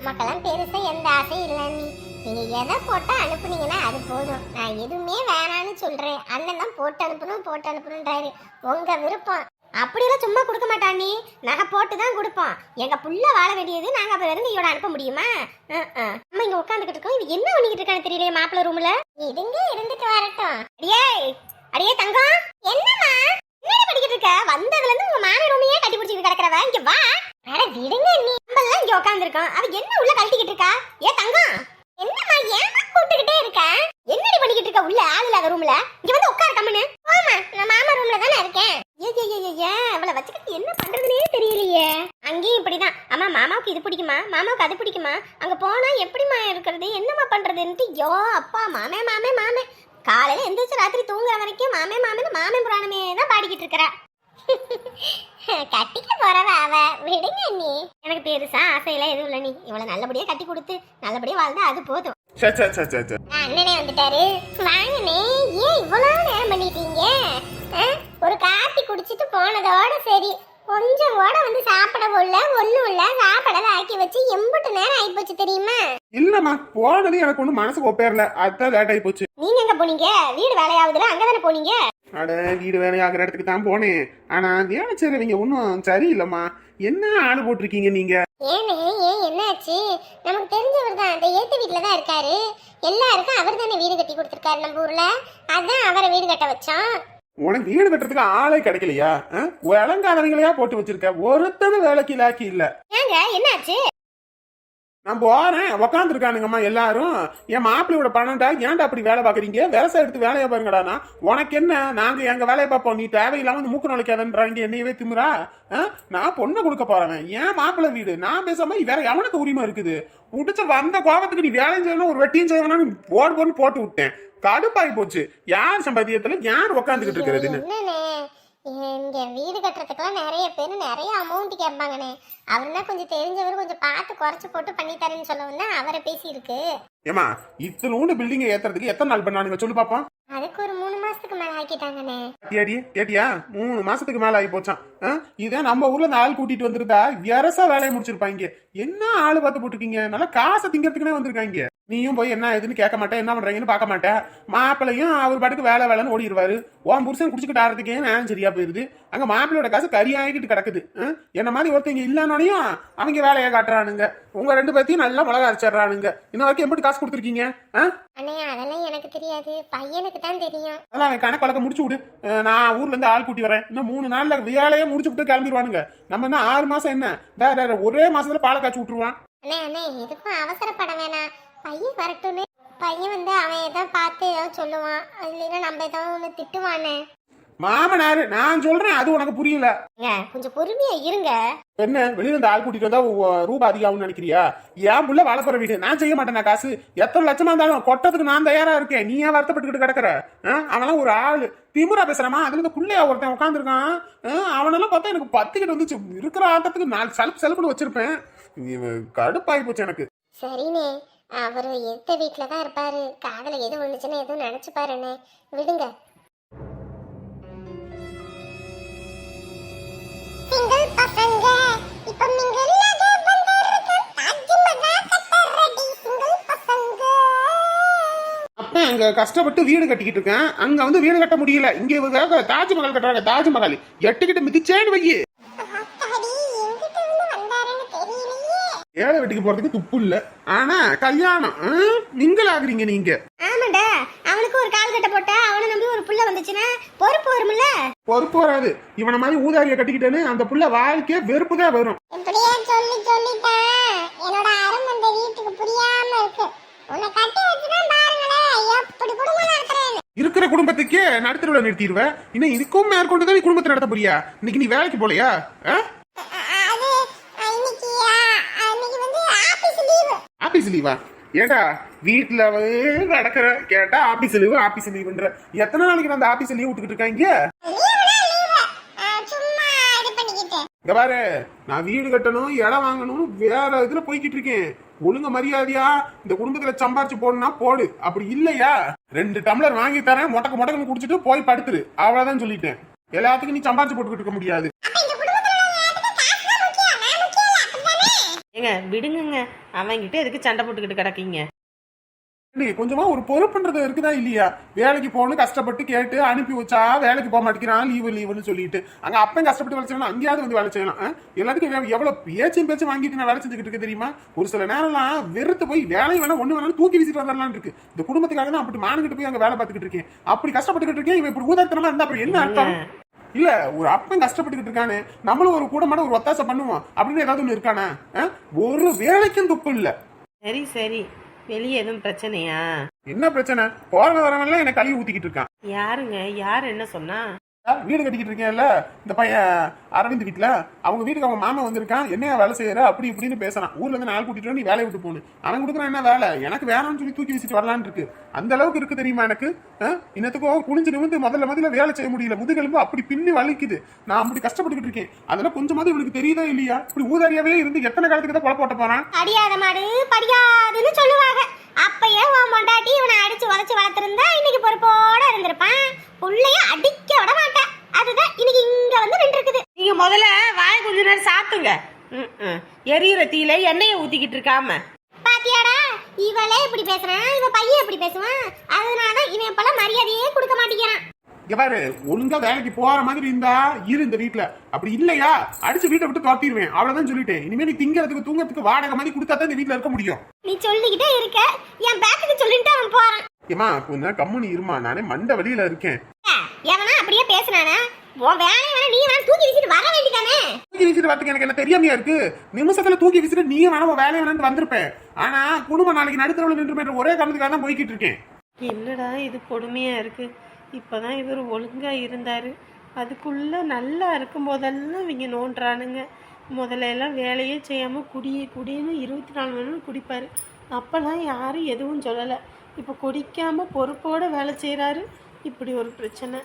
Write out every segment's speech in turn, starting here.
மக்களாம் பெருசா எந்த ஆசையும் இல்லை நீ. நீங்க எதை போட்டா அனுப்புனீங்கன்னா அது போதும். நான் எதுவுமே வேணான்னு சொல்றேன். அண்ணன் தான் போட்டு அனுப்பணுன்றாரு. உங்க விருப்பம். அப்படியெல்லாம் சும்மா கொடுக்க மாட்டான் நீ. நகை போட்டு தான் கொடுப்போம். எங்க புள்ள வாழ வேண்டியது நாங்க அப்ப வெறும் இவட அனுப்ப முடியுமா? நம்ம இங்க உட்காந்துக்கிட்டு இருக்கோம். இது என்ன பண்ணிக்கிட்டு இருக்கான்னு தெரியலையே மாப்பிள்ள ரூம்ல. இதுங்க இருந்துட்டு வரட்டும். அடியே தங்கம், என்னம்மா என்ன படிக்கிட்டு இருக்க? வந்ததுல இருந்து உங்க மாமி ரூமையே கட்டி பிடிச்சிட்டு கிடக்குறவ இங்க வா. அட விடுங்க நீ. நம்மலாம் இங்க உட்காந்துருக்கோம். அவ என்ன உள்ள கழட்டிக்கிட்டு இருக்கா? ஏ தங்கம், என்னம்மா ஏமா கூப்பிட்டுக்கிட்டே இருக்க? என்னடி பண்ணிக்கிட்டு இருக்க உள்ள ஆள் இல்லாத ரூம்ல? இங்க வந்து உட்காரு கம்முன்னு. ஆமா, நான் மாமா ரூம்ல தானே இருக்கேன். ஏ அவளை வச்சுக்கிட்டு என்ன பண்றதுனே தெரியலையே. அங்கேயும் இப்படிதான். அம்மா மாமாவுக்கு இது பிடிக்குமா, மாமாவுக்கு அது பிடிக்குமா, அங்க போனா எப்படிமா இருக்கிறது, என்னம்மா பண்றதுன்ட்டு யோ அப்பா மாமே மாமே மாமே. காலையில எந்திரிச்சு ராத்திரி தூங்குற வரைக்கும் மாமே மாமேன்னு மாமே புராணமே தான் பாடிக்கிட்டு இருக்கிறா. கட்டிக்க போறவ அவ, விடுங்க நீ. எனக்கு பெருசா ஆசையெல்லாம் எதுவும் இல்லை. நீ இவளை நல்லபடியா கட்டி கொடுத்து நல்லபடியா வாழ்ந்தா அது போதும். அண்ணனே வந்துட்டாரு. வாங்கண்ணே. ஏன் இவ்வளவு நேரம் பண்ணிட்டீங்க? ஒரு காப்பி குடிச்சிட்டு போனதோட சரி. கொஞ்சம் கூட வந்து சாப்பிட போல ஒண்ணும் இல்ல. சாப்பிடத ஆக்கி வச்சு எம்புட்டு நேரம் ஆகி போச்சு தெரியுமா? இல்லம்மா, போனது எனக்கு ஒண்ணு மனசுக்கு ஒப்பேரல. அதான் லேட் ஆகி போச்சு. நீங்க எங்க போனீங்க? வீடு வேலையாவதுல அங்கதானே போனீங்க? அட வீடு வேலையாகிற இடத்துக்கு தான் போனேன். ஆனா வேலை செய்றவங்க ஒன்னும் சரியில்லைம்மா. என்ன ஆளு போட்டிருக்கீங்க நீங்க? ஏன்னு ஏன் என்னாச்சு? நமக்கு தெரிஞ்சவர் தான். அந்த ஏத்து வீட்டுல தான் இருக்காரு. எல்லாருக்கும் அவர் தானே வீடு கட்டி கொடுத்துருக்காரு நம்ம ஊர்ல. அதான் அவரை வீடு கட்ட வச்சோம். உனக்கு வீடு கட்டுறதுக்கு ஆளே கிடைக்கலையா? விளங்காதவங்களையா போட்டு வச்சிருக்க. ஒருத்தரும் வேலைக்கு லாக்கி இல்ல. ஏங்க என்னாச்சு? நான் போறேன். உக்காந்துருக்கானுங்கம்மா எல்லாரும். என் மாப்பிள்ளையோட பணம்டா, ஏன்டா அப்படி வேலை பாக்குறீங்க? விவசாயம் எடுத்து வேலையை பாருங்கடானா. உனக்கு என்ன? நாங்க எங்க வேலையை பார்ப்போம். நீ தேவையில்லாம வந்து மூக்கு நுழைக்காதன்றாங்க. என்னையவே திமுறா? நான் பொண்ணை கொடுக்க போறேன். ஏன் மாப்பிள்ளை வீடு நான் பேசாம வேற எவனுக்கு உரிமை இருக்குது? முடிச்ச வந்த கோபத்துக்கு நீ வேலை செய்யணும், ஒரு வெட்டியும் செய்யணும்னு போட்டு விட்டேன். கடுப்பாகி போச்சு. யார் சம்பாத்தியத்துல யார் உக்காந்துக்கிட்டு இருக்கிறதுன்னு. இங்க வீடு கட்டுறதுக்குலாம் நிறைய பேர் நிறைய அமௌண்ட் கேட்பாங்கண்ணே. அவருன்னா கொஞ்சம் தெரிஞ்சவர், கொஞ்சம் பார்த்து குறைச்சு போட்டு பண்ணி தரேன்னு சொல்லவும்னா அவரை பேசி இருக்கு. ஏமா இத்தனோண்டு பில்டிங் ஏத்துறதுக்கு எத்தனை நாள் பண்ணானுங்க சொல்லு பாப்போம். அதுக்கு ஒரு 3 மாசத்துக்கு மேல ஆக்கிட்டாங்கண்ணே. கேட்டியா? 3 மாசத்துக்கு மேல ஆகி போச்சான். இதே நம்ம ஊர்ல இந்த ஆள் கூட்டிட்டு வந்திருந்தா விரசா வேலையை முடிச்சிருப்பாங்க. என்ன ஆளு பார்த்து போட்டுருக்கீங்க? நல்லா காசை திங்கிறதுக்குனே வந்திருக்காங்க. நீயும் போய் என்ன எதுன்னு கேட்க மாட்டேன், என்ன பண்றீங்கன்னு பார்க்க மாட்டேன். மாப்பிள்ளையும் அவர் பாட்டுக்கு வேலைன்னு ஓடிடுவாரு. உன் புருஷன் குடிச்சுக்கிட்டு ஆறதுக்கே நான் சரியா போயிருது. அங்க மாப்பிள்ளையோட காசு கரியாகிட்டு கிடக்குது. என்ன மாதிரி ஒருத்தங்க இல்லைன்னோடையும் அவங்க வேலையை காட்டுறானுங்க. உங்க 2 பேர்த்தையும் நல்லா மிளகா அரைச்சிடுறானுங்க. இன்ன வரைக்கும் எப்படி காசு கொடுத்துருக்கீங்க? அதெல்லாம் எனக்கு தெரியாது, பையனுக்கு தான் தெரியும். அதெல்லாம் அவன் கணக்கு வழக்க முடிச்சு விடு. நான் ஊர்ல இருந்து ஆள் கூட்டி வரேன். இன்னும் 3 நாள்ல வேலையே முடிச்சு விட்டு கிளம்பிடுவானுங்க. நம்ம என்ன 6 மாசம் என்ன ஒரே மாசத்துல பாலை காய்ச்சி விட்டுருவான். அண்ணே எதுக்கும் அவசரப்பட வேணாம். பையன் வரட்டும்னு. பையன் வந்து அவன் ஏதாவது பார்த்து ஏதாவது சொல்லுவான். இல்லைன்னா நம்ம ஏதாவது ஒன்று திட்டுவானே. மாமனாரு நான் சொல்றேன், அது உனக்கு புரியல. கொஞ்சம் பொறுமையா இருங்க. என்ன வெளியில இந்த ஆள் கூட்டிட்டு வந்தா ரூபா அதிகம்னு நினைக்கிறியா? ஏன் புள்ள வாழப்போற வீடு நான் செய்ய மாட்டேன். காசு எத்தனை லட்சமா இருந்தாலும் கொட்டத்துக்கு நான் தயாரா இருக்கேன். நீ ஏன் வருத்தப்பட்டுக்கிட்டு கிடக்குற? அவனெல்லாம் ஒரு ஆளு திமுறா பேசுறாமா? அதுல இருந்து புள்ளையா ஒருத்தன் உட்காந்துருக்கான். அவனெல்லாம் பார்த்தா எனக்கு 10 கிட்ட வந்துச்சு. இருக்கிற ஆட்டத்துக்கு 4 செலப்புன்னு வச்சிருப்பேன். கடுப்பாகி போச்சு எனக்கு. சரிண்ணே, அவரு எந்த வீட்டுல தான் இருப்பாரு. காதல எது விழுந்துச்சுன்னா எதுவும் நினைச்சு பாருண்ணே. விடுங்க. அப்ப அங்க கஷ்டப்பட்டு வீடு கட்டிக்கிட்டு இருக்கேன். அங்க வந்து வீடு கட்ட முடியல. இங்க தாஜ்மஹால் கட்டுறாங்க. தாஜ்மஹால் 8 கிட்ட மிதிச்சேன்னு வையி. ஏழை வீட்டுக்கு போறதுக்கு துப்பு இல்ல. ஆனா கல்யாணம் நீங்கள் ஆகுறீங்க நீங்க. ஆமாடா, அவனுக்கு ஒரு கால் கட்ட போட்டா அவனை நம்பி ஒரு புள்ள வந்துச்சுன்னா பொறுப்பு வரும்ல. பொறுப்பு வராது. இவனை மாதிரி ஊதாரியை கட்டிக்கிட்டேன்னு அந்த புள்ள வாழ்க்கைய வெறுப்பு தான் வரும். இப்படியே சொல்லிட்டான். என்னோட அருமை அந்த வீட்டுக்கு புரியாம இருக்கு. உன்னை கட்டி வச்சுதான் பாருங்களேன் எப்படி குடும்பம் நடத்துறேன்னு. இருக்கிற குடும்பத்துக்கே நடுத்தருவில் நிறுத்திடுவேன். இன்னும் இதுக்கும் மேற்கொண்டுதான் நீ குடும்பத்தை நடத்த போறியா? இன்னைக்கு நீ வேலைக்கு போலையா? ஆபீஸ் லீவா? ஏடா வீட்டுல நடக்கிற கேட்டா ஆபீஸ் லீவுன்ற. எத்தனை நாளைக்கு நான் அந்த ஆபீஸ் லீவ் விட்டுக்கிட்டு இருக்காங்க? இங்க பாரு, நான் வீடு கட்டணும், இடம் வாங்கணும், வேற இதுல போய்கிட்டு இருக்கேன். ஒழுங்க மரியாதையா இந்த குடும்பத்துல சம்பாரிச்சு போடணும்னா போடு. அப்படி இல்லையா 2 டம்ளர் வாங்கி தரேன், மொட்டக்கு குடிச்சிட்டு போய் படுத்துரு. அவ்வளவுதான் சொல்லிட்டேன். எல்லாத்துக்கும் நீ சம்பாரிச்சு போட்டுக்கிட்டு இருக்க முடியாது. ஏங்க விடுங்கங்க, அவன்கிட்ட எதுக்கு சண்டை போட்டுக்கிட்டு கிடக்கீங்க? கொஞ்சமா ஒரு பொறுப்புன்றது இருக்குதா இல்லையா? வேலைக்கு போகணும் கஷ்டப்பட்டு கேட்டு அனுப்பி வச்சா வேலைக்கு போக மாட்டேங்கிறான், லீவுன்னு சொல்லிட்டு அங்க அப்பயும் கஷ்டப்பட்டு வேலை செய்யணும், அங்கேயாவது வந்து வேலை செய்யலாம். எல்லாத்துக்கும் எவ்வளவு பேச்சும் வாங்கிட்டு நான் வேலை செஞ்சுக்கிட்டு இருக்கு தெரியுமா? ஒரு சில நேரம்லாம் வெறுத்து போய் வேலையும் வேணா ஒண்ணு வேணாலும் தூக்கி வீசிட்டு வரலாம்னு இருக்கு. இந்த குடும்பத்துக்காக தான் அப்படி மானுகிட்டு போய் அங்க வேலை பார்த்துக்கிட்டு இருக்கேன். அப்படி கஷ்டப்பட்டுக்கிட்டு இருக்கேன், இவன் இப்படி ஊதாத்தனமா இருந்தா அப்புறம் என்ன அர்த்தம்? இல்ல ஒரு அப்பன் கஷ்டப்பட்டுக்கிட்டு இருக்கானே, நம்மளும் ஒரு கூடமான ஒரு ஒத்தாசை பண்ணுவோம் அப்படின்னு ஏதாவது ஒண்ணு இருக்கானே? ஒரு வேலைக்கும் துப்பு இல்ல. சரி சரி, வெளியே எதுவும் பிரச்சனையா? என்ன பிரச்சனை? போறவ வரவெல்லாம் என்ன கழுவி ஊத்திக்கிட்டு இருக்கான். யாருங்க? யார் என்ன சொன்னா? வீடு கட்டிக்கிட்டு இருக்கேன்ல இந்த பையன் அரவிந்த் வீட்டுல, அவங்க வீட்டுக்கு அவங்க மாமா வந்திருக்கான், என்னையா வேலை செய்யற அப்படி இப்படின்னு பேசுறான். ஊர்ல இருந்து நாள் கூட்டிட்டு நீ வேலையை விட்டு போகணும், அவன் கொடுக்குறான் என்ன வேலை, எனக்கு வேணாம்னு சொல்லி தூக்கி வீசிட்டு வரலான்னு இருக்கு. அந்த அளவுக்கு இருக்கு தெரியுமா எனக்கு? இன்னத்துக்கும் குனிஞ்சு நிமிந்து முதல்ல வேலை செய்ய முடியல, முதுகெலும்பு அப்படி பின்னி வலிக்குது. நான் அப்படி கஷ்டப்பட்டுக்கிட்டு இருக்கேன். அதெல்லாம் கொஞ்சமாவது இவனுக்கு தெரியுதா இல்லையா? இப்படி ஊதாரியாவே இருந்து எத்தனை காலத்துக்கு தான் கொலை போட்ட போறான்? அடியாத மாடு படியாதுன்னு சொல்லுவாங்க. அப்பயே உன் மொண்டாட்டி இவனை அடிச்சு உதச்சு வளர்த்திருந்தா இன்னைக்கு பொறுப்போட இருந்திருப்பான். புள்ளைய அடிக்க விட மாட்டேன், அதுதான் இன்னைக்கு இங்க வந்து நின்று இருக்குது. நீங்க முதல்ல வாய கொஞ்ச நேரம் சாத்துங்க. எரியுற தீல எண்ணெயை ஊத்திக்கிட்டு இருக்காம பாத்தியாடா, இவளே இப்படி பேசுறான், இவ பையன் இப்படி பேசுவான். அதனால இவன் இப்பெல்லாம் மரியாதையே கொடுக்க மாட்டேங்கிறான். இங்க பாரு, ஒழுங்கா வேலைக்கு போற மாதிரி இருந்தா இரு இந்த வீட்டுல, அப்படி இல்லையா அடிச்சு வீட்டை விட்டு துரத்திடுவேன். அவ்வளவுதான் சொல்லிட்டேன். இனிமே நீ திங்கிறதுக்கு தூங்கறதுக்கு வாடகை மாதிரி கொடுத்தா தான் இந்த வீட்டுல இருக்க முடியும். நீ சொல்லிக்கிட்டே இருக்க, என் பேக்குக்கு சொல்லிட்டு அவன் போறான். ஏமா கொஞ்சம் கம்முனி இருமா, நானே மண்ட வழியில இருக்கேன். எவனா அப்படியே பேசுனானா? உன் வேலையை வேணா நீ வேணா தூக்கி வீசிட்டு வர வேண்டியதானே? தூக்கி வீசிட்டு வரதுக்கு எனக்கு என்ன தெரியாமையா இருக்கு? நிமிஷத்துல தூக்கி வீசிட்டு நீ வேணா வேலையை வேணான்னு வந்திருப்பேன். ஆனா குடும்பம் நாளைக்கு நடுத்தரவுல நின்று ஒரே காரணத்துக்காக தான் போய்கிட்டு இருக்கேன். என்னடா இது கொடுமையா இருக்கு. இப்பதான் இவர் ஒழுங்கா இருந்தாரு, அதுக்குள்ள நல்லா இருக்கும் போதெல்லாம் இவங்க நோண்டுறானுங்க. முதல்ல எல்லாம் வேலையே செய்யாம குடின்னு 24 மணி நேரம் குடிப்பாரு. அப்பெல்லாம் யாரும் எதுவும் சொல்லலை. இப்போ குடிக்காம பொறுப்போட வேலை செய்யறாரு. இப்படி ஒரு பிரச்சனை.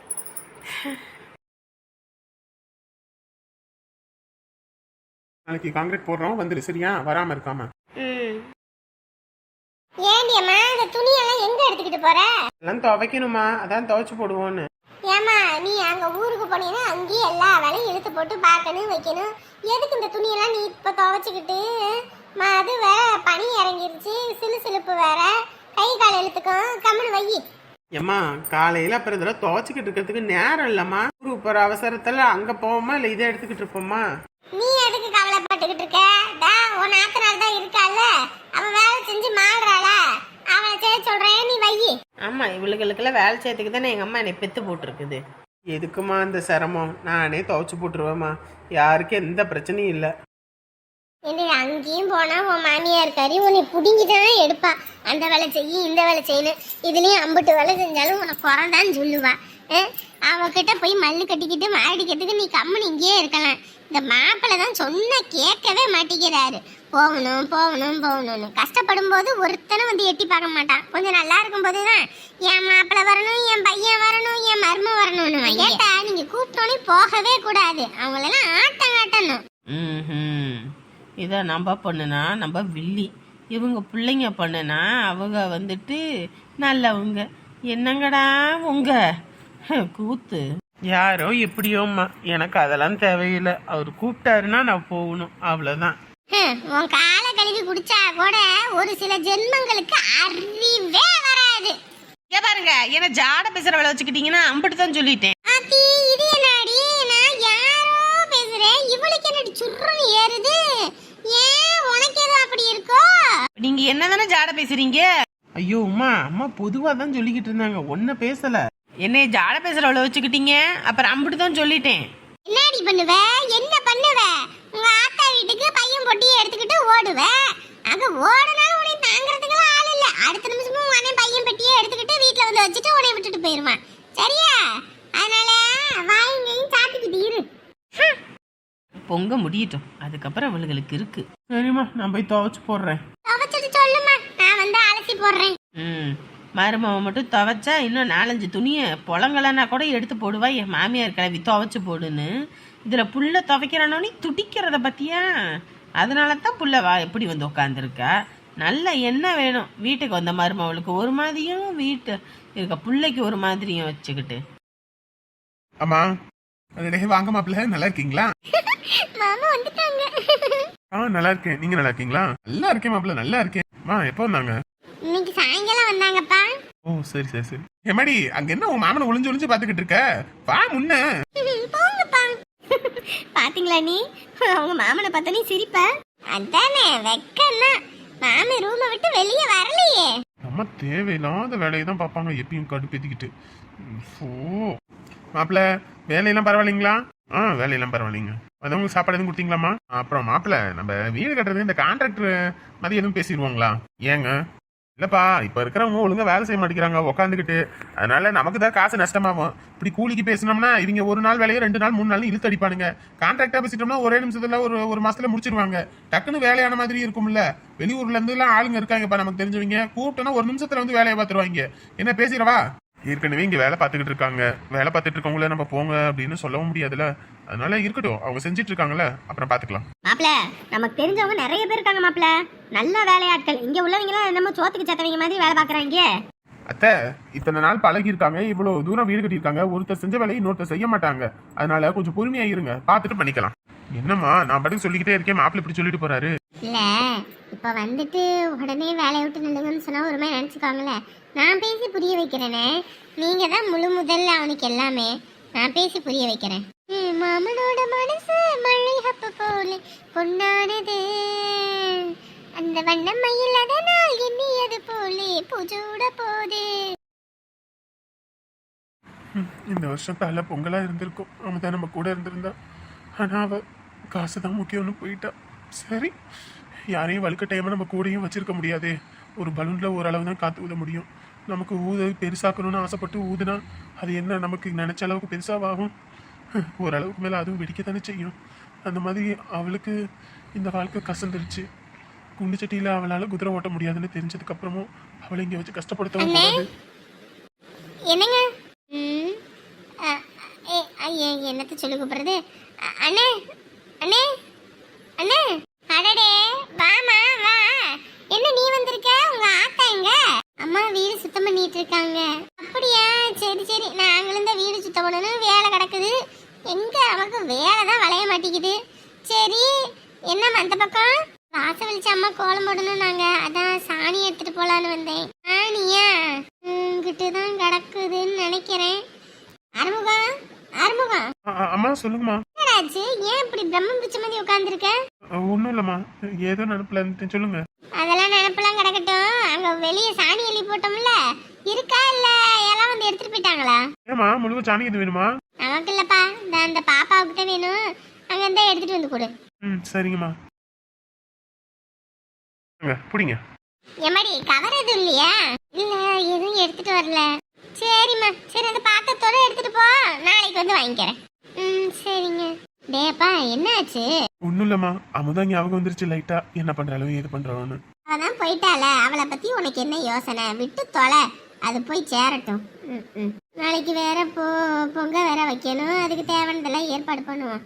நாளைக்கு காங்கிரீட் போடுறோம், வந்துரு சரியா? வராம இருக்காம. ஏண்டியம்மா இந்த துணியெல்லாம் எங்க எடுத்துக்கிட்டு போற? எல்லாம் துவைக்கணுமா, அதான் துவைச்சு போடுவோன்னு. ஏமா நீ அங்க ஊருக்கு போனீங்கன்னா அங்கேயே எல்லா வேலையும் இழுத்து போட்டு பார்க்கணும் வைக்கணும். எதுக்கு இந்த துணியெல்லாம் நீ இப்ப துவைச்சுக்கிட்டு? அது வேற பனி இறங்கிருச்சு, சிலுசிலுப்பு வேற, கை கால் இழுத்துக்கும், கம்முன்னு வை. ஏம்மா காலையில அப்புறம் இதெல்லாம் துவைச்சிக்கிட்டு இருக்கிறதுக்கு நேரம் இல்லம்மா. ஊருக்கு போற அவசரத்துல அங்க போவோமா இல்ல இதை எடுத்துக்கிட்டு இருப்போமா? நீ எதுக்கு கவலைப்பட்டுக்கிட்டு இருக்க? உன் நாத்தனார் தான் இருக்கால, அவன் வேலை செஞ்சு மாடுறாள, அவளை செய்ய சொல்றேன், நீ வை. ஆமா, இவளுகளுக்கெல்லாம் வேலை செய்யறதுக்கு தானே எங்க அம்மா என்னை பெத்து போட்டிருக்குது. எதுக்குமா இந்த சிரமம்? நானே துவைச்சு போட்டுருவேம்மா, யாருக்கும் எந்த பிரச்சனையும் இல்லை. அங்கேயும் போனா உன் மாமியார் கறி உன்னை புடிங்கிதான் எடுப்பா. அந்த வேலை செய்ய இந்த வேலை செய்யணும், இதுலயும் அம்புட்டு வேலை செஞ்சாலும் உனக்கு குறந்தான்னு சொல்லுவா. அவகிட்ட போய் மல்லு கட்டிக்கிட்டு மாடிக்கிறதுக்கு நீ கம்முன்னு இங்கேயே இருக்கலாம். இந்த மாப்பிள்ளை தான் சொன்ன கேட்கவே மாட்டேங்கிறாரு. போகணும் போகணும் போகணும்னு கஷ்டப்படும் போது ஒருத்தனை வந்து எட்டி பார்க்க மாட்டான். கொஞ்சம் நல்லா இருக்கும் போதுதான் என் மாப்பிள்ளை வரணும், என் பையன் வரணும், என் மருமம் வரணும்னு கேட்டா நீங்க கூப்பிட்டோன்னே போகவே கூடாது. அவங்களெல்லாம் ஆட்டம் காட்டணும். இதை நம்ம பண்ணுனா நம்ம வில்லி, இவங்க பிள்ளைங்க பண்ணுனா அவங்க வந்துட்டு நல்லவங்க. என்னங்கடா உங்க கூத்து? யாரோ எப்படியோம்மா, எனக்கு அதெல்லாம் தேவையில்லை. அவர் கூப்பிட்டாருன்னா நான் போகணும், அவ்வளோதான். உன் காலை கழுவி குடிச்சா கூட ஒரு சில ஜென்மங்களுக்கு அறிவே வராது. ஏ பாருங்க, என்ன ஜாட பேசுற வேலை வச்சுக்கிட்டீங்கன்னா அம்பிட்டு தான் சொல்லிட்டேன். இது என்னடி, நான் யாரோ பேசுறேன், இவளுக்கு என்னடி சுருன்னு ஏறுது? ஏன் உனக்கு ஏதோ அப்படி இருக்கோ? நீங்க என்னதானே ஜாட பேசுறீங்க? ஐயோ அம்மா, அம்மா பொதுவா தான் சொல்லிக்கிட்டு இருந்தாங்க, ஒன்ன பேசல. என்னைய ஜாட பேசுறவளை வச்சுக்கிட்டீங்க, அப்புறம் அம்பிட்டு தான் சொல்லிட்டேன். என்னடி பண்ணுவ, என்ன பண்ணுவ? உங்க ஆத்தா வீட்டுக்கு பையன் பொட்டியை எடுத்துக்கிட்டு ஓடுவ. அங்க ஓடனாலும் உன்னை தாங்கிறதுக்கெல்லாம் ஆள் இல்ல. அடுத்த நிமிஷமும் உடனே பையன் பெட்டியை எடுத்துக்கிட்டு வீட்டுல வந்து வச்சுட்டு உன்னை விட்டுட்டு போயிருவான். சரியா? அதனால வாயங்கையும் சாப்பிட்டுக்கிட்டு இரு. பொங்க முடியட்டும், அதுக்கப்புறம் அவளுகளுக்கு இருக்கு. சரிம்மா, நான் போய் துவைச்சு போடுறேன். துவைச்சிட்டு சொல்லுமா, நான் வந்து அலசி போடுறேன். மருமவ மட்டும் துவைச்சா இன்னும் 4-5 துணியை புலங்கலன்னா கூட எடுத்து போடுவா. என் மாமியார் கிளவி துவைச்சு போடுன்னு. இதுல புள்ள துவைக்கிறானோன்னு துடிக்கிறத பத்தியா? அதனால தான் புள்ள எப்படி வந்து உட்காந்துருக்கா. நல்ல எண்ணெய் வேணும். வீட்டுக்கு வந்த மருமவளுக்கு ஒரு மாதிரியும் வீட்டு இருக்க பிள்ளைக்கு ஒரு மாதிரியும் வச்சுக்கிட்டு. அம்மா வாங்க மாப்பிள்ள, நல்லா இருக்கீங்களா? மாமா வந்துட்டாங்க. நல்லா இருக்கேன். நீங்க நல்லா இருக்கீங்களா? நல்லா இருக்கேன் மாப்பிள்ள, நல்லா இருக்கேன். எப்போ வந்தாங்க? இன்னைக்கு சாயங்காலம் வந்தாங்கப்பா. ஓ சரி சரி சரி. எம்மாடி அங்க என்ன உன் மாமனை ஒளிஞ்சு ஒளிஞ்சு பாத்துக்கிட்டு இருக்க? வா முன்ன. போங்கப்பா. பாத்தீங்களா நீ அவங்க மாமனை பார்த்தா நீ சிரிப்ப? அதானே வெக்கன்னா மாமி ரூமை விட்டு வெளியே வரலையே. நம்ம தேவையில்லாத வேலையை தான் பார்ப்பாங்க எப்பயும் கடுப்பேத்திக்கிட்டு. ஓ மாப்பிள்ள வேலையெல்லாம் பரவாயில்லைங்களா? வேலையெல்லாம் பரவாயில்லைங்க. அதவங்களுக்கு சாப்பாடு எதுவும் கொடுத்தீங்களாமா? அப்புறம் மாப்பிள்ள நம்ம வீடு கட்டுறது இந்த கான்ட்ராக்டர் மாதிரி எதுவும் பேசிடுவாங்களா? ஏங்க? இல்லப்பா இப்ப இருக்கிறவங்க ஒழுங்கா வேலை செய்ய மாட்டேங்கிறாங்க உட்காந்துக்கிட்டு. அதனால நமக்கு தான் காசு நஷ்டமாகும். இப்படி கூலிக்கு பேசினோம்னா இவங்க ஒரு நாள் வேலையை 2 நாள் 3 நாள் இழுத்து அடிப்பானுங்க. கான்ட்ராக்டா பேசிட்டோம்னா ஒரே நிமிஷத்துல ஒரு மாசத்துல முடிச்சிருவாங்க. டக்குன்னு வேலையான மாதிரி இருக்கும்ல. வெளியூர்ல இருந்து எல்லாம் ஆளுங்க இருக்காங்கப்பா நமக்கு தெரிஞ்சவங்க. கூப்பிட்டோன்னா ஒரு நிமிஷத்துல வந்து வேலையை பார்த்துருவாங்க. என்ன பேசிடவா? ஏற்கனவே இங்க வேலை பார்த்துக்கிட்டு இருக்காங்க. வேலை பார்த்துட்டு இருக்கவங்கள நம்ம போங்க அப்படின்னு சொல்லவும் முடியாதுல்ல. அதனால இருக்கட்டும், அவங்க செஞ்சிட்டு இருக்காங்கல்ல, அப்புறம் பாத்துக்கலாம். மாப்பிள்ள நமக்கு தெரிஞ்சவங்க நிறைய பேர் இருக்காங்க மாப்பிள்ள, நல்ல வேலையாட்கள். இங்க உள்ளவங்க நம்ம சோத்துக்கு சத்தவங்க மாதிரி வேலை பாக்குறாங்க. அத்தை இத்தனை நாள் பழகி இருக்காங்க, இவ்வளவு தூரம் வீடு கட்டியிருக்காங்க. ஒருத்தர் செஞ்ச வேலையை இன்னொருத்தர் செய்ய மாட்டாங்க. அதனால கொஞ்சம் பொறுமையா இருங்க, பார்த்துட்டு பண்ணிக்கலாம். என்னம்மா நான் பாட்டுக்கு சொல்லிக்கிட்டே இருக்கேன், மாப்பிள்ளை இப்படி சொல்லிட்டு போறாரு. இல்ல இப்ப வந்துட்டு உடனே வேலையை விட்டு நில்லுங்கன்னு சொன்னா ஒரு மாதிரி நினைச்சுக்காங்களே. நான் பேசி புரிய வைக்கிறேனே, நீங்க தான் முழு முதல்ல அவனுக்கு எல்லாமே. நான் பேசி புரிய வைக்கிறேன். மாமனோட மனசு மல்லிகப்பு போல பொன்னானது, அந்த வண்ணம் மயில் அதனால் எண்ணியது போலே பூஜோட போது. இந்த வருஷம் தலை பொங்கலா இருந்திருக்கும், அவன் தான் நம்ம கூட இருந்திருந்தா. ஆனா அவ காசு தான் முக்கியம்னு போயிட்டா. சரி, யாரையும் வலுக்கட்டாயமா நம்ம கூடயும் வச்சிருக்க முடியாதே. ஒரு பலூன்ல ஓரளவு தான் காத்து ஊத முடியும். நமக்கு பெருசாக்கணும்னு ஆசைப்பட்டு ஊதுனா அது என்ன நமக்கு நினைச்ச அளவுக்கு பெருசாகும்? ஓரளவுக்கு மேலே அதுவும் வெடிக்கத்தானே செய்யும். அந்த மாதிரி அவளுக்கு இந்த வாழ்க்கை கசந்துருச்சு. குண்டு சட்டியில் அவளால் குதிரை ஓட்ட முடியாதுன்னு தெரிஞ்சதுக்கு அப்புறமும் அவளை இங்கே வச்சு கஷ்டப்படுத்தவும் கூடாது. என்னங்க என்னத்த சொல்லி கூப்பிடுறது? அண்ணே அண்ணே அண்ணே, அடடே வாமா வா. என்ன நீ வந்திருக்க? உங்க ஆத்தா எங்க? அம்மா வீடு சுத்தம் பண்ணிட்டு இருக்காங்க. அப்படியா? சரி சரி, நாங்களும் இந்த வீடு சுத்தம் பண்ணணும், வேலை கிடக்குது. எங்க நமக்கு வேலை தான் வளைய மாட்டேங்குது. சரி என்ன அந்த பக்கம் வாச வலிச்சு அம்மா கோலம் போடணும். நாங்க அதான் சாணி எடுத்துட்டு போலான்னு வந்தேன். சாணியா கிட்ட தான் கிடக்குதுன்னு நினைக்கிறேன். அறுமுகம் அறுமுகம். அம்மா சொல்லுங்கம்மா. என்னடாச்சு? ஏன் இப்படி பிரம்மம் பிடிச்ச மாதிரி உட்கார்ந்துருக்க? ஒன்றும் இல்லைம்மா, ஏதோ நினப்பில் சொல்லுங்க. அதெல்லாம் நினைப்பெல்லாம் கிடக்கட்டும். அங்க வெளியே சாணி எலி போட்டோம்ல, இருக்கா இல்ல எல்லாம் வந்து எடுத்துட்டு போயிட்டாங்களா? ஏமா முழுக்க சாணி எது வேணுமா? நமக்கு இல்லப்பா, அந்த பாப்பாவுக்கிட்ட வேணும். அங்க இருந்தா எடுத்துட்டு வந்து கொடு. சரிங்கம்மா. புடிங்க. எம்மாடி கவர் எதுவும் இல்லையா? இல்ல எதுவும் எடுத்துட்டு வரல. சரிம்மா சரி, அந்த பாத்திரத்தோட எடுத்துட்டு போ, நாளைக்கு வந்து வாங்கிக்கிறேன். சரிங்க. டேப்பா என்னாச்சு? ஒன்றும் இல்லைம்மா, அமுதான் ஞாபகம் வந்துருச்சு லைட்டா. என்ன பண்றாலும் ஏது பண்றாலும். அதான் போயிட்டால, அவளை பத்தி உனக்கு என்ன யோசனை? விட்டு தொலை, அது போய் சேரட்டும். நாளைக்கு வேற பொங்க வேற வைக்கணும், அதுக்கு தேவையானதெல்லாம் ஏற்பாடு பண்ணுவோம்.